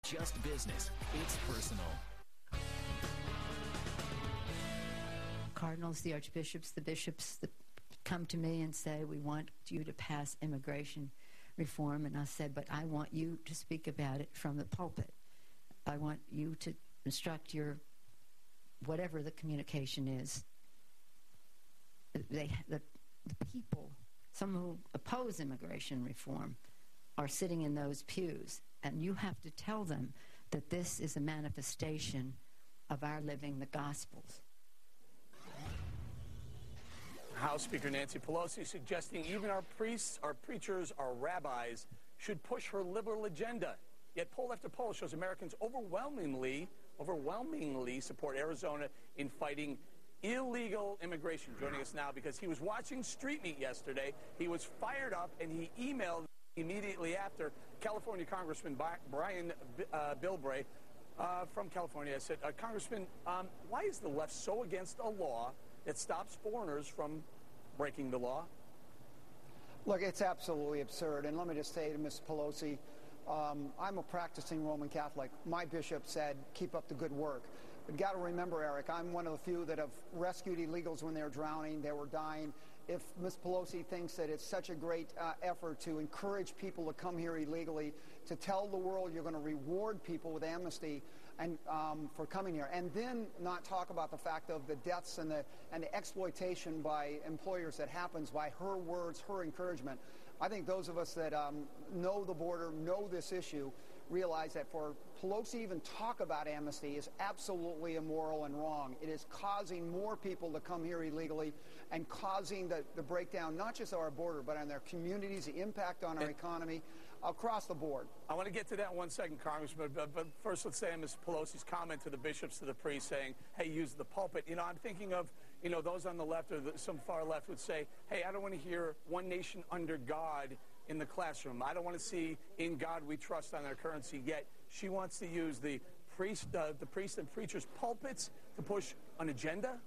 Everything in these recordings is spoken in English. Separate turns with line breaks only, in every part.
just business. It's personal.
Cardinals, the archbishops, the bishops that come to me and say, we want you to pass immigration reform. And I said, but I want you to speak about it from the pulpit. I want you to instruct your, whatever the communication is. The people, some who oppose immigration reform, are sitting in those pews. And you have to tell them that this is a manifestation of our living the Gospels.
House Speaker Nancy Pelosi suggesting even our priests, our preachers, our rabbis should push her liberal agenda. Yet poll after poll shows Americans overwhelmingly support Arizona in fighting illegal immigration. Joining us now because he was watching Street Meat yesterday. He was fired up and he emailed immediately after California Congressman Brian Bilbray from California. I said, Congressman, why is the left so against a law that stops foreigners from breaking the law?
Look, it's absolutely absurd. And let me just say to Ms. Pelosi, I'm a practicing Roman Catholic. My bishop said, keep up the good work. But you got to remember, Eric, I'm one of the few that have rescued illegals when they were drowning, they were dying. If Ms. Pelosi thinks that it's such a great effort to encourage people to come here illegally, to tell the world you're going to reward people with amnesty and for coming here, and then not talk about the fact of the deaths and the exploitation by employers that happens by her words, her encouragement, I think those of us that know the border, know this issue, realize that for Pelosi to even talk about amnesty is absolutely immoral and wrong. It is causing more people to come here illegally and causing the breakdown, not just of our border, but on their communities, the impact on our economy across the board. I want to get to that in 1 second, Congressman, but first let's say on Ms. Pelosi's comment to the bishops, to the priests, saying, hey, use the pulpit. You know, I'm thinking of, you know, those on the left or some far left would say, hey, I don't want to hear one nation under God in the classroom. I don't want to see in God we trust on their currency. Yet she wants to use the priest and preachers' pulpits to push an agenda.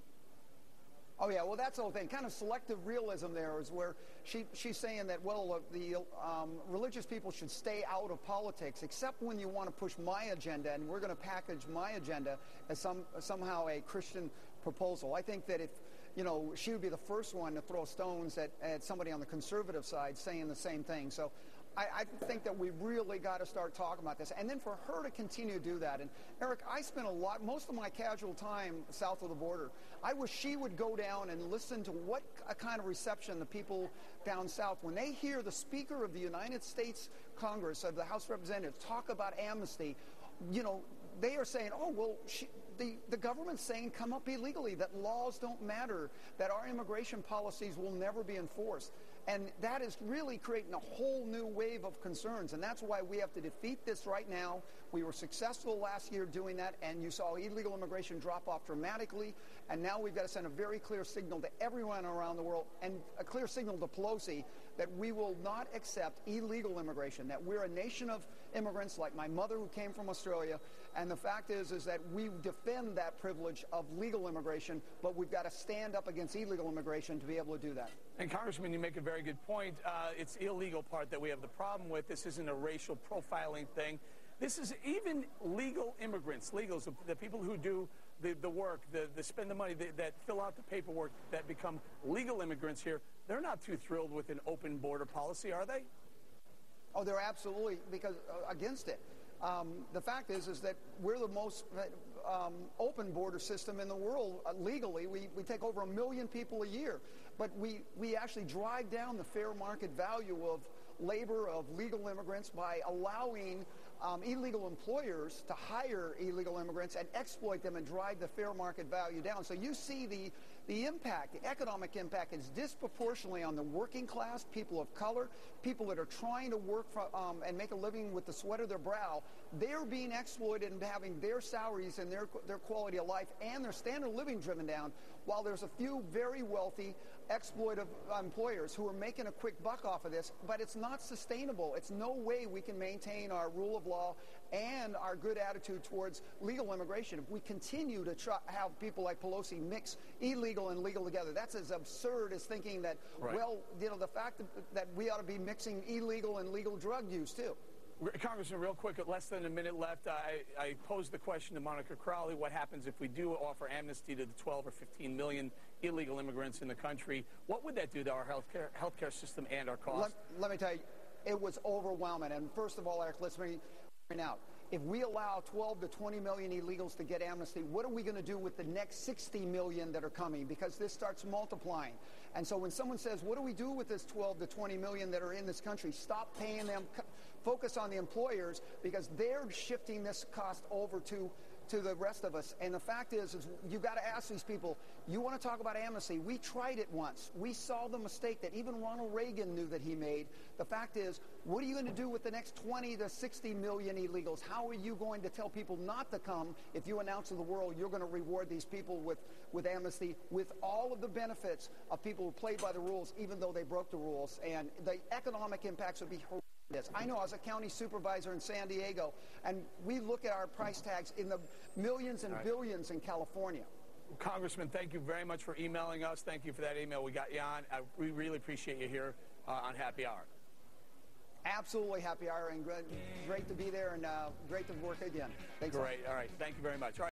Oh, yeah, well, that's the whole thing. Kind of selective realism there is where she's saying that, well, the religious people should stay out of politics, except when you want to push my agenda, and we're going to package my agenda as somehow a Christian proposal. I think that if, you know, she would be the first one to throw stones at somebody on the conservative side saying the same thing. So I think that we really got to start talking about this. And then for her to continue to do that. And, Eric, I spent most of my casual time south of the border. I wish she would go down and listen to what a kind of reception the people down south, when they hear the Speaker of the United States Congress, of the House of Representatives, talk about amnesty, you know, they are saying, oh, well, the government's saying come up illegally, that laws don't matter, that our immigration policies will never be enforced. And that is really creating a whole new wave of concerns. And that's why we have to defeat this right now. We were successful last year doing that, and you saw illegal immigration drop off dramatically. And now we've got to send a very clear signal to everyone around the world, and a clear signal to Pelosi, that we will not accept illegal immigration, that we're a nation of immigrants like my mother who came from Australia. And the fact is that we defend that privilege of legal immigration, but we've got to stand up against illegal immigration to be able to do that. And, Congressman, you make a very good point. It's the illegal part that we have the problem with. This isn't a racial profiling thing. This is even legal immigrants, legals, the people who do the work, the spend the money, that fill out the paperwork, that become legal immigrants here. They're not too thrilled with an open border policy, are they? Oh, they're absolutely against it. The fact is that we're the most open border system in the world legally. We take over 1 million people a year, but we actually drive down the fair market value of labor, of legal immigrants, by allowing illegal employers to hire illegal immigrants and exploit them and drive the fair market value down. So you see the impact, the economic impact is disproportionately on the working class, people of color, people that are trying to work and make a living with the sweat of their brow. They're being exploited and having their salaries and their quality of life and their standard of living driven down, while there's a few very wealthy exploitive employers who are making a quick buck off of this. But it's not sustainable. It's no way we can maintain our rule of law and our good attitude towards legal immigration if we continue to have people like Pelosi mix illegal and legal together. That's as absurd as thinking that, right, well, you know, the fact that we ought to be mixing illegal and legal drug use too.
Congressman, real quick, less than a minute left. I posed the question to Monica Crowley, what happens if we do offer amnesty to the 12 or 15 million illegal immigrants in the country? What would that do to our healthcare system and our costs?
Let me tell you, it was overwhelming. And first of all, Eric, let's bring it out. If we allow 12 to 20 million illegals to get amnesty, what are we going to do with the next 60 million that are coming? Because this starts multiplying. And so when someone says, what do we do with this 12 to 20 million that are in this country? Stop paying them. Focus on the employers, because they're shifting this cost over to the rest of us. And the fact is you've got to ask these people, you want to talk about amnesty? We tried it once. We saw the mistake that even Ronald Reagan knew that he made. The fact is, what are you going to do with the next 20 to 60 million illegals? How are you going to tell people not to come if you announce to the world you're going to reward these people with amnesty, with all of the benefits of people who played by the rules even though they broke the rules? And the economic impacts would be horrific. I know I was a county supervisor in San Diego, and we look at our price tags in the millions and billions in California.
Congressman, thank you very much for emailing us. Thank you for that email. We got you on. We really appreciate you here on Happy Hour.
Absolutely happy hour, and great to be there, and great to work again. Thanks.
Great. All right. Thank you very much. All right.